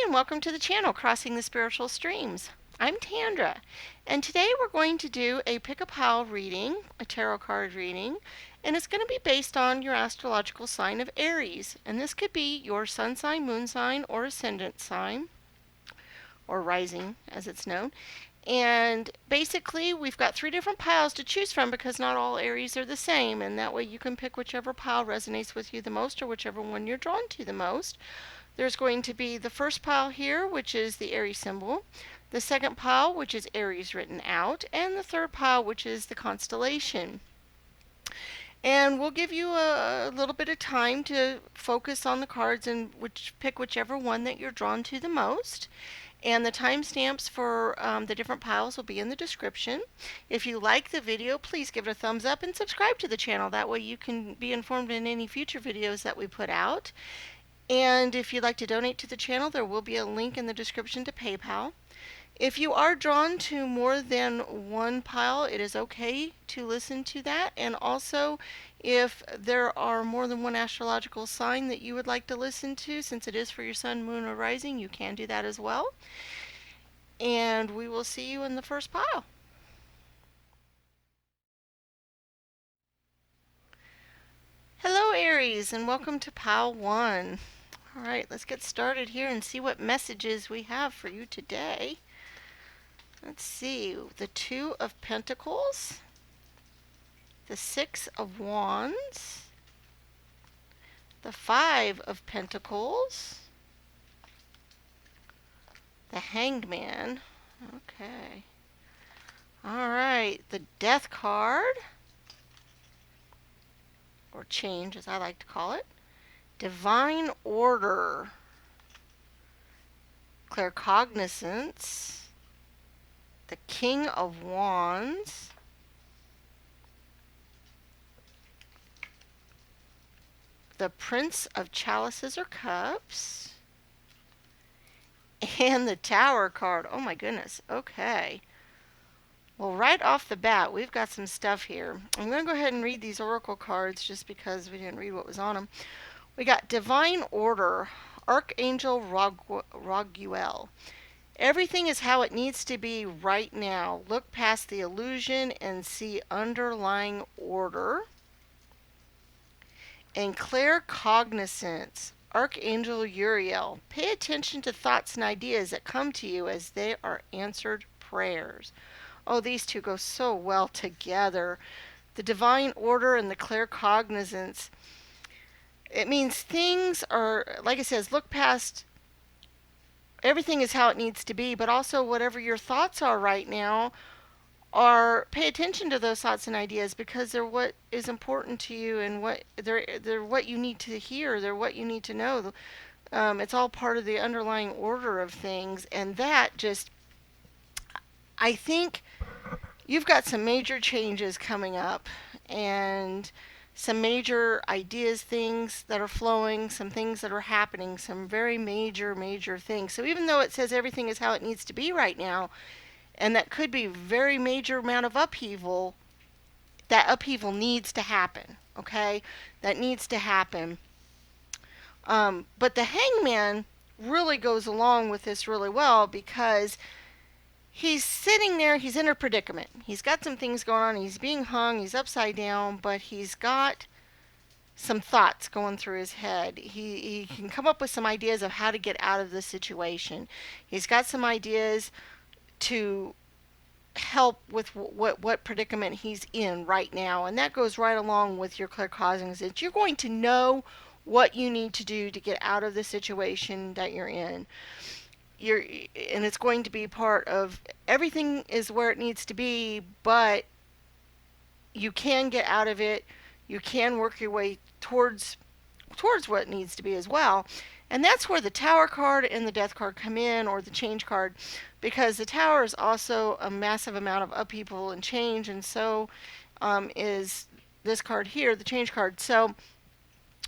and welcome to the channel, Crossing the Spiritual Streams. I'm Tandra, and today we're going to do a pick-a-pile reading, a tarot card reading, and it's going to be based on your astrological sign of Aries. And this could be your sun sign, moon sign, or ascendant sign, or rising as it's known. And basically, we've got 3 different piles to choose from because not all Aries are the same, and that way you can pick whichever pile resonates with you the most or whichever one you're drawn to the most. There's going to be the first pile here, which is the Aries symbol, the second pile, which is Aries written out, and the third pile, which is the constellation. And we'll give you a little bit of time to focus on the cards and pick whichever one that you're drawn to the most. And the timestamps for the different piles will be in the description. If you like the video, please give it a thumbs up and subscribe to the channel. That way you can be informed in any future videos that we put out. And if you'd like to donate to the channel, there will be a link in the description to PayPal. If you are drawn to more than one pile, it is okay to listen to that. And also, if there are more than one astrological sign that you would like to listen to, since it is for your sun, moon, or rising, you can do that as well. And we will see you in the first pile. Hello, Aries, and welcome to pile 1. All right, let's get started here and see what messages we have for you today. Let's see, the 2 of Pentacles, the 6 of Wands, the 5 of Pentacles, the Hanged Man. Okay. All right, the Death card, or Change as I like to call it, Divine Order, Claircognizance, the King of Wands, the Prince of Chalices or Cups, and the Tower card. Oh my goodness. Okay. Well, right off the bat, we've got some stuff here. I'm going to go ahead and read these oracle cards just because we didn't read what was on them. We got Divine Order, Archangel Raguel. Everything is how it needs to be right now. Look past the illusion and see underlying order. And Claircognizance, Archangel Uriel. Pay attention to thoughts and ideas that come to you as they are answered prayers. Oh, these two go so well together. The Divine Order and the Claircognizance. It means things are, like it says, look past. Everything is how it needs to be, but also whatever your thoughts are right now, pay attention to those thoughts and ideas because they're what is important to you and they're what you need to hear. They're what you need to know. It's all part of the underlying order of things, and that just, I think you've got some major changes coming up and some major ideas, things that are flowing, some things that are happening, some very major things. So even though it says everything is how it needs to be right now, and that could be very major amount of upheaval, that upheaval needs to happen, okay? That needs to happen. But the Hangman really goes along with this really well because he's sitting there, he's in a predicament. He's got some things going on, he's being hung, he's upside down, but he's got some thoughts going through his head. He can come up with some ideas of how to get out of the situation. He's got some ideas to help with what predicament he's in right now, and that goes right along with your claircognizance. You're going to know what you need to do to get out of the situation that you're in. And it's going to be part of everything is where it needs to be, but you can get out of it. You can work your way towards what it needs to be as well. And that's where the Tower card and the Death card come in, or the Change card, because the Tower is also a massive amount of upheaval and change, and so is this card here, the Change card. So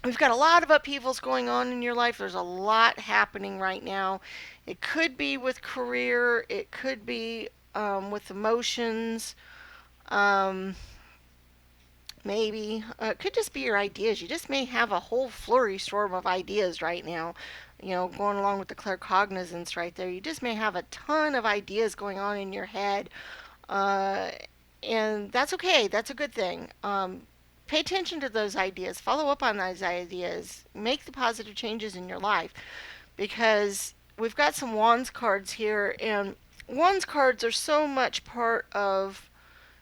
we've got a lot of upheavals going on in your life. There's a lot happening right now. It could be with career. It could be with emotions. Maybe. It could just be your ideas. You just may have a whole flurry storm of ideas right now. going along with the claircognizance right there, you just may have a ton of ideas going on in your head. Uh, and that's okay. That's a good thing. Pay attention to those ideas. Follow up on those ideas. Make the positive changes in your life, because we've got some wands cards here, and wands cards are so much part of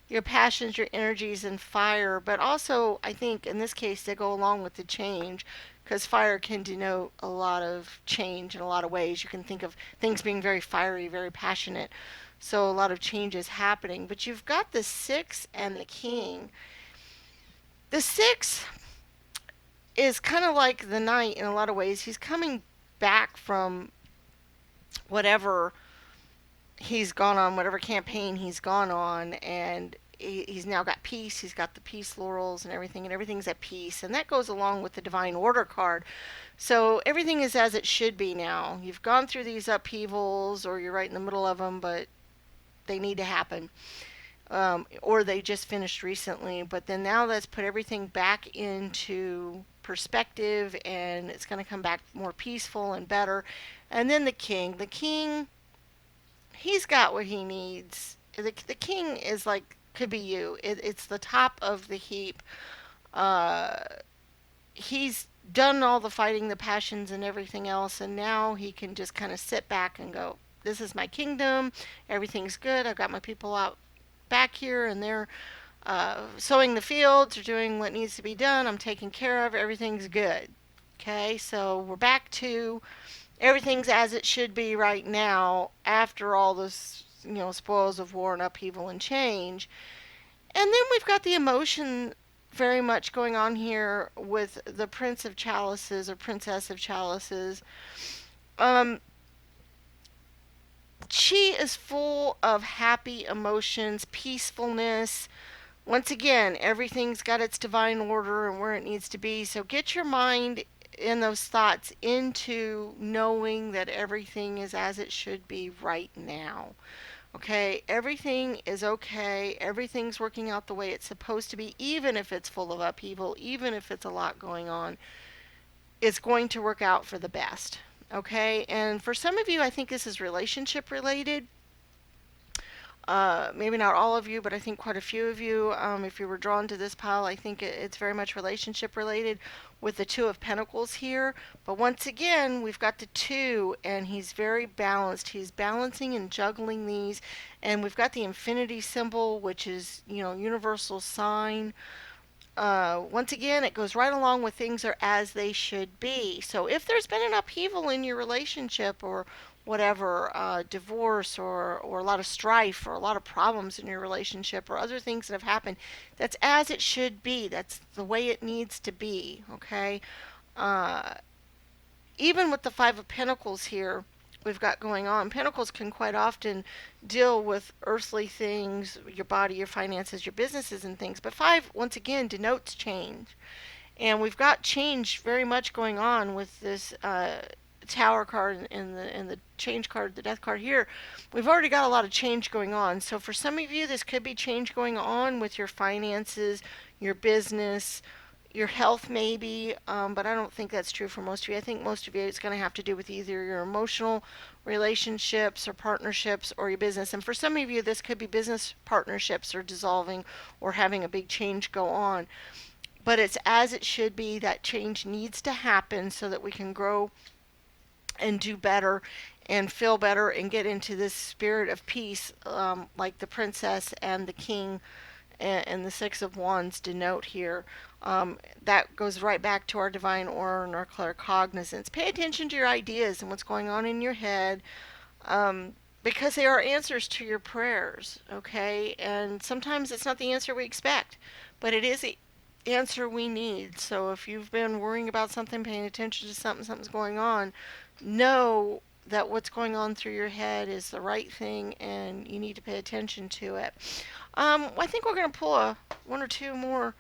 your passions, your energies, and fire. But also, I think in this case, they go along with the change, because fire can denote a lot of change in a lot of ways. You can think of things being very fiery, very passionate. So a lot of change is happening. But you've got the six and the king. The six is kind of like the knight in a lot of ways. He's coming back from whatever he's gone on, whatever campaign he's gone on, and he's now got peace. He's got the peace laurels and everything's at peace. And that goes along with the divine order card. So everything is as it should be now. You've gone through these upheavals, or you're right in the middle of them, but they need to happen. Or they just finished recently. But then now let's put everything back into perspective, and it's going to come back more peaceful and better. And then the king. The king, he's got what he needs. The king is like, could be you. It's the top of the heap. Uh, he's done all the fighting, the passions, and everything else, and now he can just kind of sit back and go, "This is my kingdom. Everything's good. I've got my people out back here, and they're sowing the fields or doing what needs to be done. I'm taking care of. Everything's good." Okay, so we're back to everything's as it should be right now after all this, spoils of war and upheaval and change. And then we've got the emotion very much going on here with the Prince of Chalices or Princess of Chalices. Um, she is full of happy emotions, peacefulness. Once again, everything's got its divine order and where it needs to be. So get your mind in those thoughts into knowing that everything is as it should be right now. Okay, everything is okay. Everything's working out the way it's supposed to be, even if it's full of upheaval, even if it's a lot going on. It's going to work out for the best. Okay, and for some of you, I think this is relationship related. Maybe not all of you, but I think quite a few of you, if you were drawn to this pile, I think it's very much relationship related with the Two of Pentacles here. But once again, we've got the two, and he's very balanced. He's balancing and juggling these. And we've got the infinity symbol, which is, universal sign. Once again, it goes right along with things are as they should be. So if there's been an upheaval in your relationship, or whatever, divorce, or a lot of strife, or a lot of problems in your relationship, or other things that have happened, that's as it should be. That's the way it needs to be. Okay. Uh, Even with the Five of Pentacles here, we've got going on. Pentacles can quite often deal with earthly things, your body, your finances, your businesses, and things. But five, once again, denotes change. And we've got change very much going on with this Tower card and the change card, the Death card here. We've already got a lot of change going on. So for some of you, this could be change going on with your finances, your business, your health maybe, but I don't think that's true for most of you. I think most of you, it's going to have to do with either your emotional relationships or partnerships, or your business. And for some of you, this could be business partnerships are dissolving or having a big change go on. But it's as it should be. That change needs to happen so that we can grow and do better and feel better and get into this spirit of peace, like the princess and the king and the Six of Wands denote here. That goes right back to our divine aura and our claircognizance. Pay attention to your ideas and what's going on in your head, because they are answers to your prayers, okay? And sometimes it's not the answer we expect, but it is the answer we need. So if you've been worrying about something, paying attention to something's going on, know that what's going on through your head is the right thing, and you need to pay attention to it. I think we're going to pull one or two more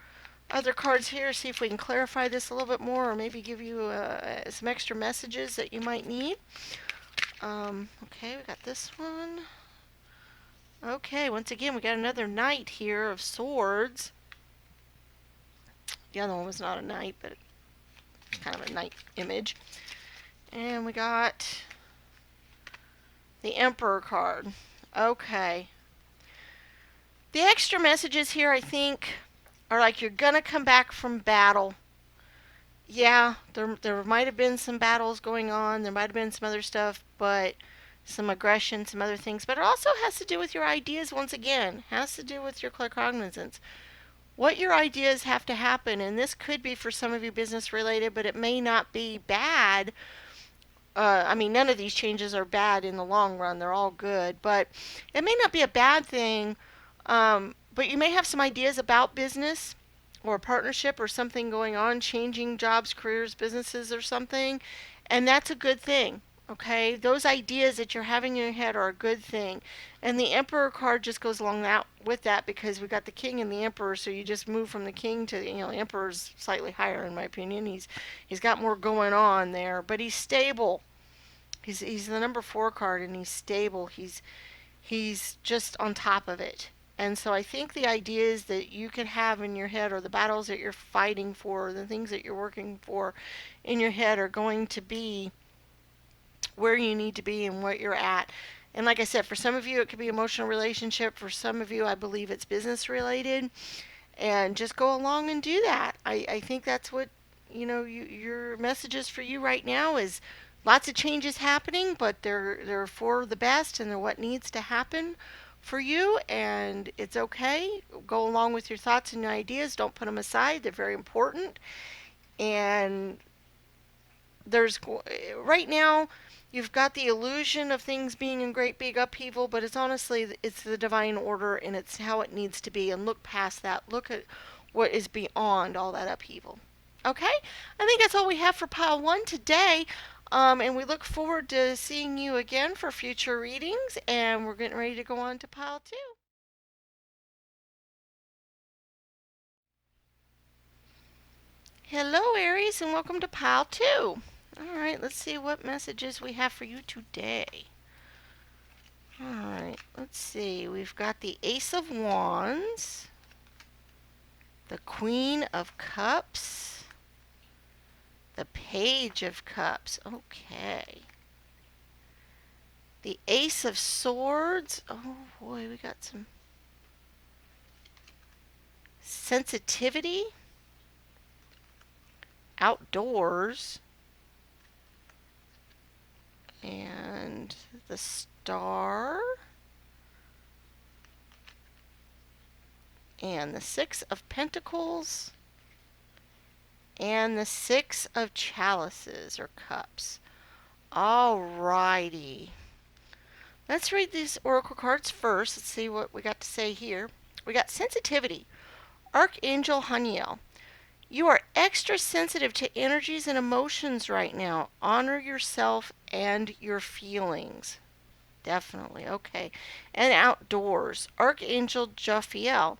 other cards here, see if we can clarify this a little bit more, or maybe give you some extra messages that you might need. Okay, we got this one. Okay, once again, we got another knight here of swords. The other one was not a knight, but it's kind of a knight image. And we got the Emperor card. Okay. The extra messages here, I think, are like you're going to come back from battle. Yeah, there might have been some battles going on. There might have been some other stuff, but some aggression, some other things. But it also has to do with your ideas once again. Has to do with your claircognizance. What your ideas have to happen, and this could be for some of you business related, but it may not be bad. I mean, none of these changes are bad in the long run. They're all good, but it may not be a bad thing. But you may have some ideas about business or a partnership or something going on, changing jobs, careers, businesses, or something, and that's a good thing. Okay, those ideas that you're having in your head are a good thing, and the Emperor card just goes along that with that because we got the King and the Emperor, so you just move from the King to the Emperor's slightly higher in my opinion. He's got more going on there, but he's stable. He's the number 4 card and he's stable. He's just on top of it. And so I think the ideas that you can have in your head or the battles that you're fighting for, the things that you're working for in your head are going to be where you need to be and what you're at. And like I said, for some of you it could be emotional relationship. For some of you I believe it's business related. And just go along and do that. I think that's what your messages for you right now is lots of changes happening, but they're for the best and they're what needs to happen for you, and it's okay. Go along with your thoughts and your ideas. Don't put them aside. They're very important. And there's right now you've got the illusion of things being in great big upheaval, but it's the divine order and it's how it needs to be, and look past that. Look at what is beyond all that upheaval. Okay? I think that's all we have for pile 1 today. And we look forward to seeing you again for future readings, and we're getting ready to go on to pile 2. Hello, Aries, and welcome to pile 2. All right, let's see what messages we have for you today. All right, let's see. We've got the Ace of Wands, the Queen of Cups, the Page of Cups. Okay. The Ace of Swords. Oh boy, we got some sensitivity, outdoors, and the Star, and the Six of Pentacles, and the Six of Chalices or Cups. Alrighty. Let's read these oracle cards first. Let's see what we got to say here. We got sensitivity. Archangel Haniel. You are extra sensitive to energies and emotions right now. Honor yourself and your feelings. Definitely. Okay. And outdoors. Archangel Jophiel.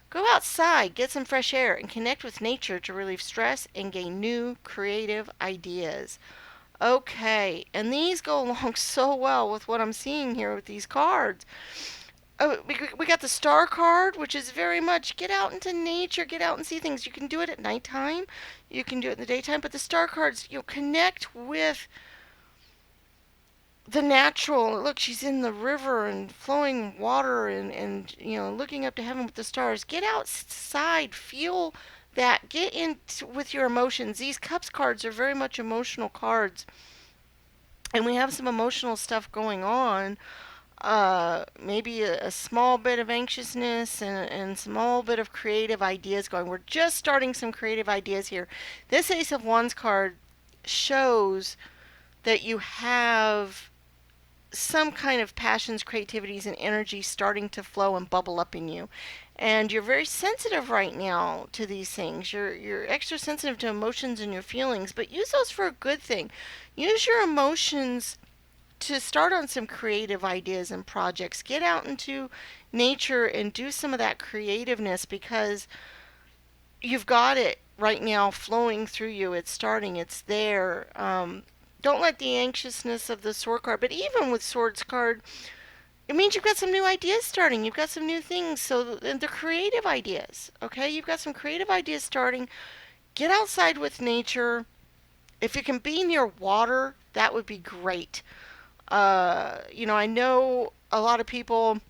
Go outside, get some fresh air, and connect with nature to relieve stress and gain new creative ideas. Okay, and these go along so well with what I'm seeing here with these cards. Oh, we got the Star card, which is very much get out into nature, get out and see things. You can do it at nighttime, you can do it in the daytime, but the Star cards, connect with the natural. Look, she's in the river and flowing water and looking up to heaven with the stars. Get outside, feel that, get in with your emotions. These Cups cards are very much emotional cards, and we have some emotional stuff going on. Maybe a small bit of anxiousness and a small bit of creative ideas going. We're just starting some creative ideas here. This Ace of Wands card shows that you have some kind of passions, creativities, and energy starting to flow and bubble up in you. And you're very sensitive right now to these things. You're extra sensitive to emotions and your feelings, but use those for a good thing. Use your emotions to start on some creative ideas and projects. Get out into nature and do some of that creativeness because you've got it right now flowing through you. It's starting, it's there. Don't let the anxiousness of the Sword card, but even with Swords card, it means you've got some new ideas starting. You've got some new things. So they're creative ideas, okay? You've got some creative ideas starting. Get outside with nature. If you can be near water, that would be great. I know a lot of people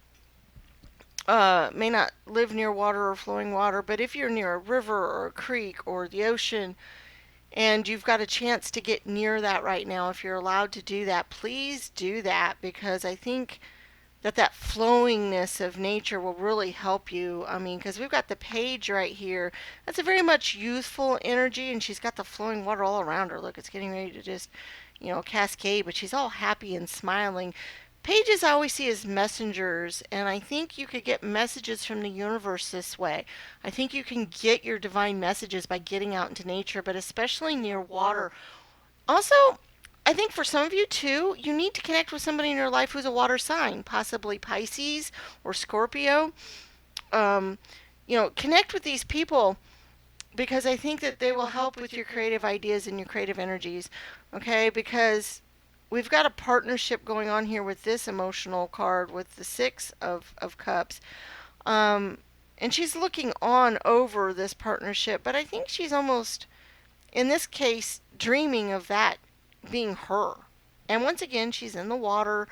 may not live near water or flowing water, but if you're near a river or a creek or the ocean and you've got a chance to get near that right now, if you're allowed to do that, please do that, because I think that flowingness of nature will really help you. I mean, because we've got the page right here. That's a very much youthful energy, and she's got the flowing water all around her. Look, it's getting ready to just, cascade, but she's all happy and smiling. Pages I always see as messengers, and I think you could get messages from the universe this way. I think you can get your divine messages by getting out into nature, but especially near water. Also, I think for some of you too, you need to connect with somebody in your life who's a water sign, possibly Pisces or Scorpio. Um, connect with these people because I think that they will help with your creative ideas and your creative energies. Okay, because we've got a partnership going on here with this emotional card with the Six of Cups. Um, and she's looking on over this partnership, but I think she's almost, in this case, dreaming of that being her. And once again, she's in the water.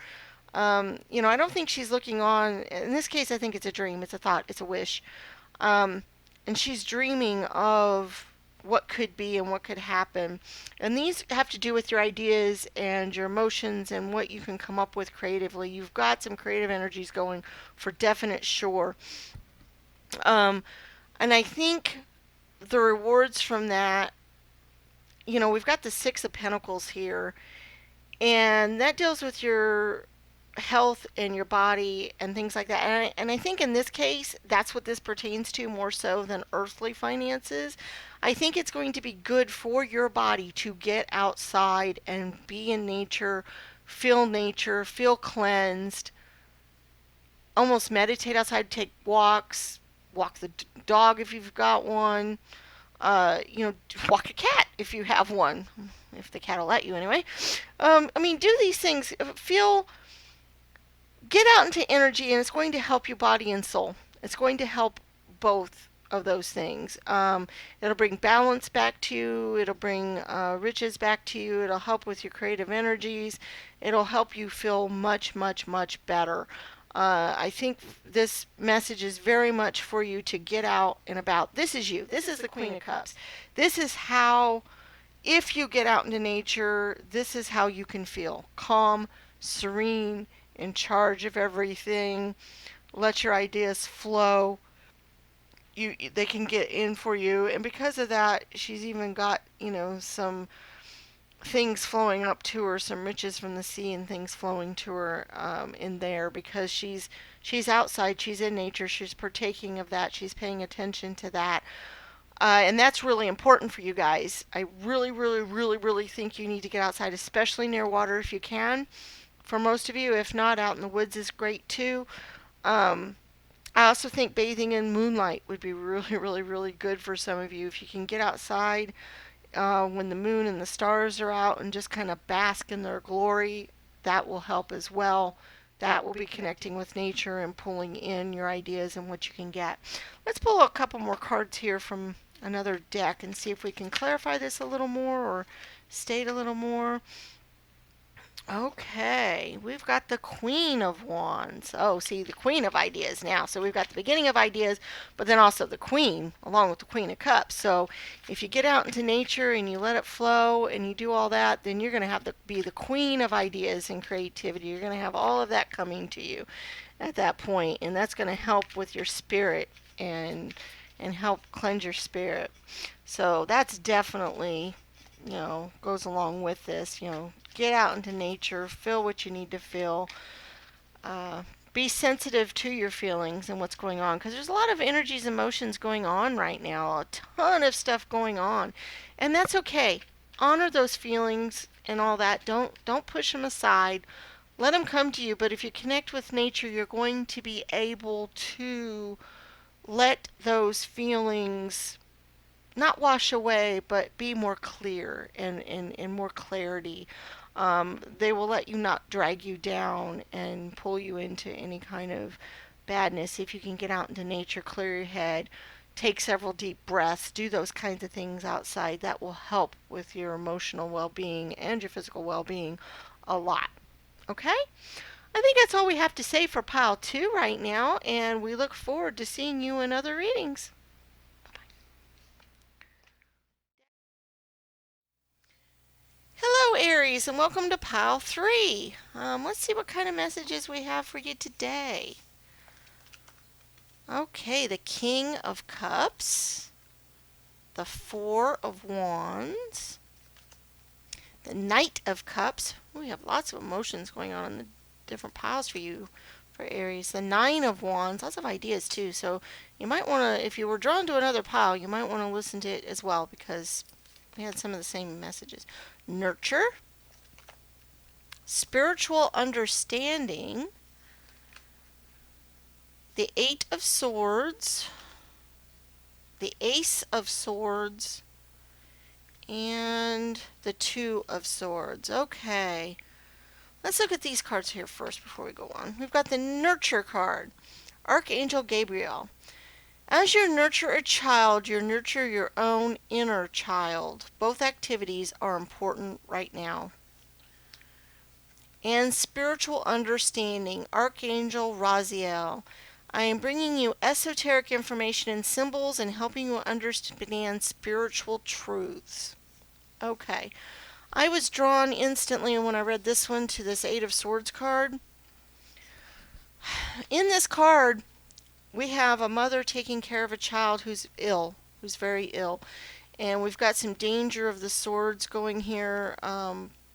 I don't think she's looking on. In this case, I think it's a dream, it's a thought, it's a wish. Um, and she's dreaming of what could be and what could happen. And these have to do with your ideas and your emotions and what you can come up with creatively. You've got some creative energies going for definite sure. Um, and I think the rewards from that, we've got the Six of Pentacles here, and that deals with your health and your body and things like that. And I think in this case, that's what this pertains to more so than earthly finances. I think it's going to be good for your body to get outside and be in nature, feel cleansed, almost meditate outside, take walks, walk the dog if you've got one, walk a cat if you have one, if the cat will let you anyway. Do these things. Get out into energy, and it's going to help you body and soul. It's going to help both of those things. It'll bring balance back to you. It'll bring riches back to you. It'll help with your creative energies. It'll help you feel much, much, much better. I think this message is very much for you to get out and about. This is you. This is the Queen of Cups. This is how, if you get out into nature, this is how you can feel calm, serene, in charge of everything. Let your ideas flow. They can get in for you, and because of that, she's even got some things flowing up to her, some riches from the sea and things flowing to her in there, because she's outside, she's in nature, she's partaking of that, she's paying attention to that. And that's really important for you guys. I really, really, really, really think you need to get outside, especially near water if you can. For most of you, if not, out in the woods is great too. I also think bathing in moonlight would be really, really, really good for some of you. If you can get outside when the moon and the stars are out and just kind of bask in their glory, that will help as well. That will be connecting with nature and pulling in your ideas and what you can get. Let's pull a couple more cards here from another deck and see if we can clarify this a little more or state a little more. Okay, we've got the Queen of Wands. Oh, see, the Queen of Ideas now. So we've got the beginning of ideas, but then also the Queen, along with the Queen of Cups. So if you get out into nature and you let it flow and you do all that, then you're going to have to be the Queen of Ideas and creativity. You're going to have all of that coming to you at that point, and that's going to help with your spirit and help cleanse your spirit. So that's definitely, goes along with this, get out into nature, feel what you need to feel, be sensitive to your feelings and what's going on, because there's a lot of energies, emotions going on right now, a ton of stuff going on, and that's okay. Honor those feelings and all that. Don't push them aside. Let them come to you. But if you connect with nature, you're going to be able to let those feelings not wash away, but be more clear and more clarity. They will let you not drag you down and pull you into any kind of badness. If you can get out into nature, clear your head, take several deep breaths, do those kinds of things outside. That will help with your emotional well being and your physical well being a lot. Okay? I think that's all we have to say for pile 2 right now, and we look forward to seeing you in other readings. Hello, Aries, and welcome to pile 3. Let's see what kind of messages we have for you today. Okay, the King of Cups, the Four of Wands, the Knight of Cups. We have lots of emotions going on in the different piles for you, for Aries. The Nine of Wands, lots of ideas too. So you might want to, if you were drawn to another pile, you might want to listen to it as well because we had some of the same messages. Nurture, spiritual understanding, the Eight of Swords, the Ace of Swords, and the Two of Swords. Okay. Let's look at these cards here first before we go on. We've got the Nurture card, Archangel Gabriel. As you nurture a child, you nurture your own inner child. Both activities are important right now. And spiritual understanding, Archangel Raziel. I am bringing you esoteric information and symbols and helping you understand spiritual truths. Okay. I was drawn instantly when I read this one to this Eight of Swords card. In this card, we have a mother taking care of a child who's ill, who's very ill. And we've got some danger of the swords going here,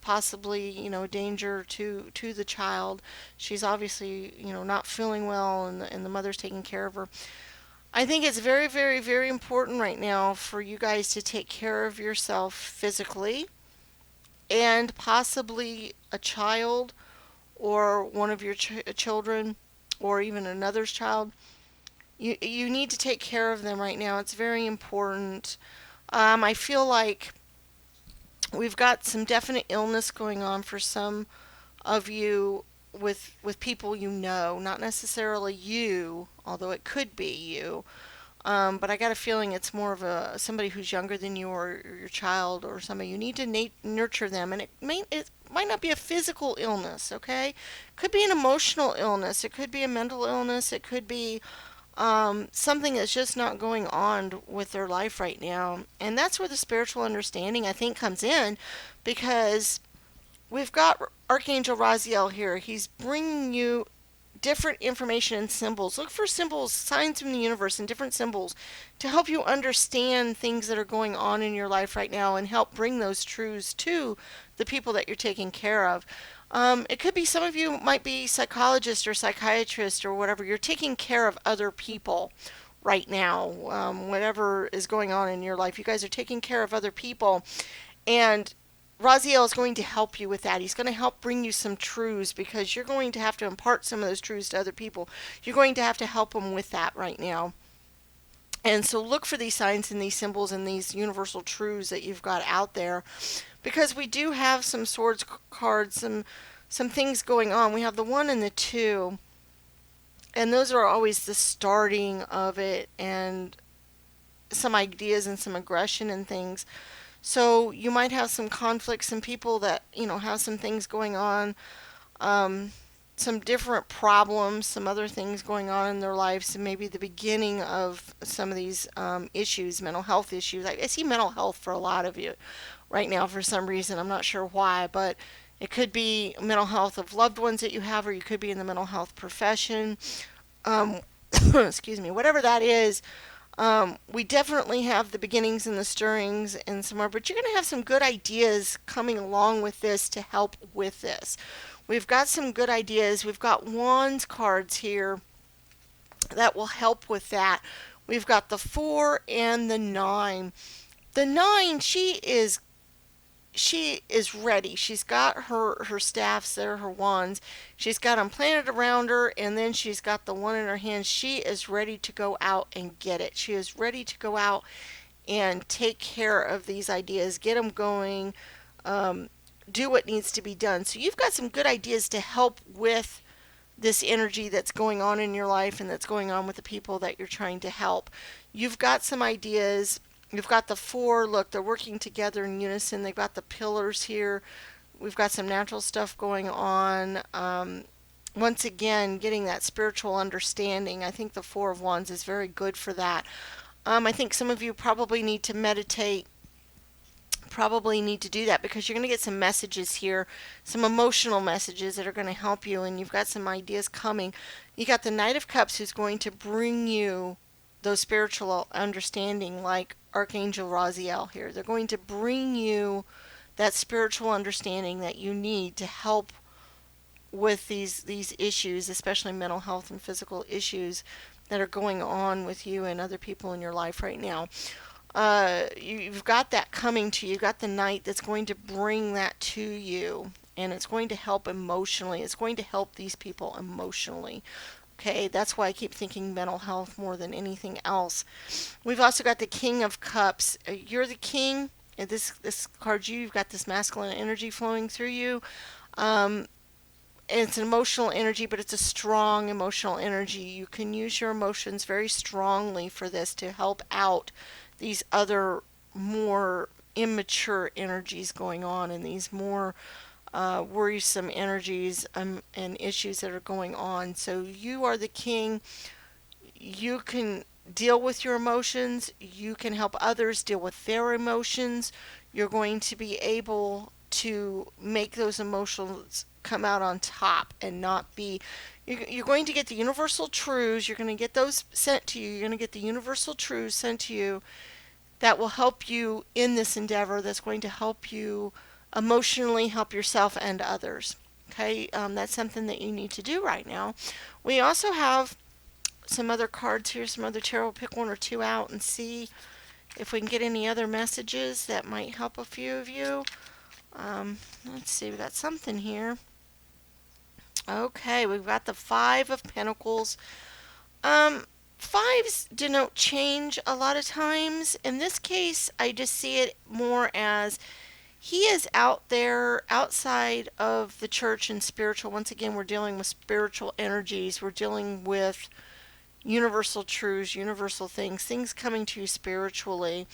possibly, danger to the child. She's obviously, not feeling well, and the mother's taking care of her. I think it's very, very, very important right now for you guys to take care of yourself physically and possibly a child or one of your children or even another's child. You need to take care of them right now. It's very important. I feel like we've got some definite illness going on for some of you with people you know, not necessarily you, although it could be you. But I got a feeling it's more of somebody who's younger than you or your child or somebody. You need to nurture them, and it might not be a physical illness. Okay, could be an emotional illness. It could be a mental illness. It could be something that's just not going on with their life right now. And that's where the spiritual understanding, I think, comes in, because we've got Archangel Raziel here. He's bringing you different information and symbols. Look for symbols, signs from the universe, and different symbols to help you understand things that are going on in your life right now and help bring those truths to the people that you're taking care of. It could be some of you might be psychologists or psychiatrists or whatever. You're taking care of other people right now. Whatever is going on in your life, you guys are taking care of other people. And Raziel is going to help you with that. He's going to help bring you some truths because you're going to have to impart some of those truths to other people. You're going to have to help them with that right now. And so look for these signs and these symbols and these universal truths that you've got out there, because we do have some swords cards, some things going on. We have the 1 and the 2, and those are always the starting of it, and some ideas and some aggression and things. So you might have some conflicts, some people that, have some things going on, some different problems, some other things going on in their lives, and maybe the beginning of some of these issues, mental health issues. I see mental health for a lot of you right now for some reason. I'm not sure why, but it could be mental health of loved ones that you have, or you could be in the mental health profession. Um, excuse me, whatever that is. We definitely have the beginnings and the stirrings and some more, but you're going to have some good ideas coming along with this to help with this. We've got some good ideas. We've got Wands cards here that will help with that. We've got the 4 and the 9. The 9, she is ready. She's got her staffs there, her wands. She's got them planted around her, and then she's got the one in her hand. She is ready to go out and get it. She is ready to go out and take care of these ideas, get them going, do what needs to be done. So you've got some good ideas to help with this energy that's going on in your life and that's going on with the people that you're trying to help. You've got some ideas. You've got the four, look, they're working together in unison. They've got the pillars here. We've got some natural stuff going on. Once again, getting that spiritual understanding. I think the Four of Wands is very good for that. I think some of you probably need to meditate, probably need to do that because you're going to get some messages here, some emotional messages that are going to help you, and you've got some ideas coming. You got the Knight of Cups who's going to bring you those spiritual understanding, like Archangel Raziel here. They're going to bring you that spiritual understanding that you need to help with these issues, especially mental health and physical issues that are going on with you and other people in your life right now. You've got that coming to you. You've got the Knight that's going to bring that to you, and it's going to help emotionally. It's going to help these people emotionally. Okay, that's why I keep thinking mental health more than anything else. We've also got the King of Cups. You're the king. And this card, you've got this masculine energy flowing through you. Um, it's an emotional energy, but it's a strong emotional energy. You can use your emotions very strongly for this to help out these other more immature energies going on and these more worrisome energies and issues that are going on. So you are the king. You can deal with your emotions. You can help others deal with their emotions. You're going to be able to make those emotions come out on top and not be. You're going to get the universal truths. You're going to get those sent to you. You're going to get the universal truths sent to you that will help you in this endeavor, that's going to help you emotionally help yourself and others. Okay, that's something that you need to do right now. We also have some other cards here, some other tarot. We'll pick one or two out and see if we can get any other messages that might help a few of you. Let's see, we got something here. Okay, we've got the Five of Pentacles. Um, Fives denote change a lot of times. In this case, I just see it more as he is out there outside of the church and spiritual. Once again, we're dealing with spiritual energies. We're dealing with universal truths, universal things, things coming to you spiritually.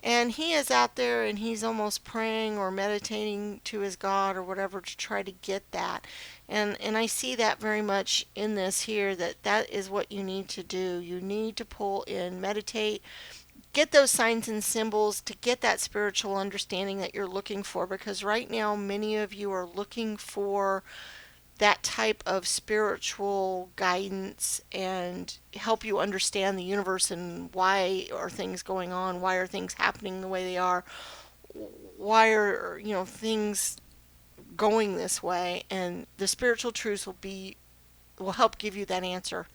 And he is out there and he's almost praying or meditating to his God or whatever to try to get that. And I see that very much in this here, that is what you need to do. You need to pull in, meditate, get those signs and symbols to get that spiritual understanding that you're looking for, because right now many of you are looking for that type of spiritual guidance and help you understand the universe and why are things going on, why are things happening the way they are, why are things going this way, and the spiritual truths will help give you that answer.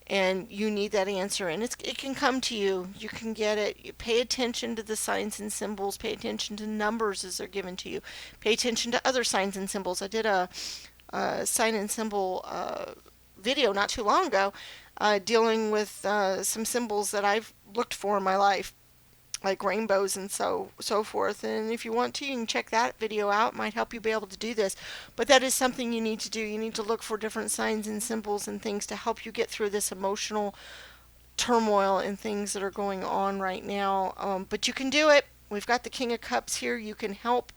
And you need that answer, and it can come to you. You can get it. You pay attention to the signs and symbols. Pay attention to numbers as they're given to you. Pay attention to other signs and symbols. I did a sign and symbol video not too long ago, dealing with some symbols that I've looked for in my life, like rainbows and so forth. And if you want to, you can check that video out. It might help you be able to do this. But that is something you need to do. You need to look for different signs and symbols and things to help you get through this emotional turmoil and things that are going on right now. But you can do it. We've got the King of Cups here. You can help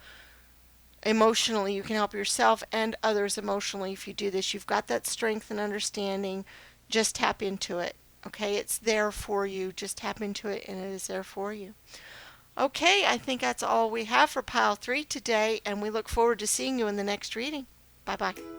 emotionally. You can help yourself and others emotionally if you do this. You've got that strength and understanding. Just tap into it. Okay, it's there for you. Just tap into it and it is there for you. Okay, I think that's all we have for pile 3 today, and we look forward to seeing you in the next reading. Bye bye.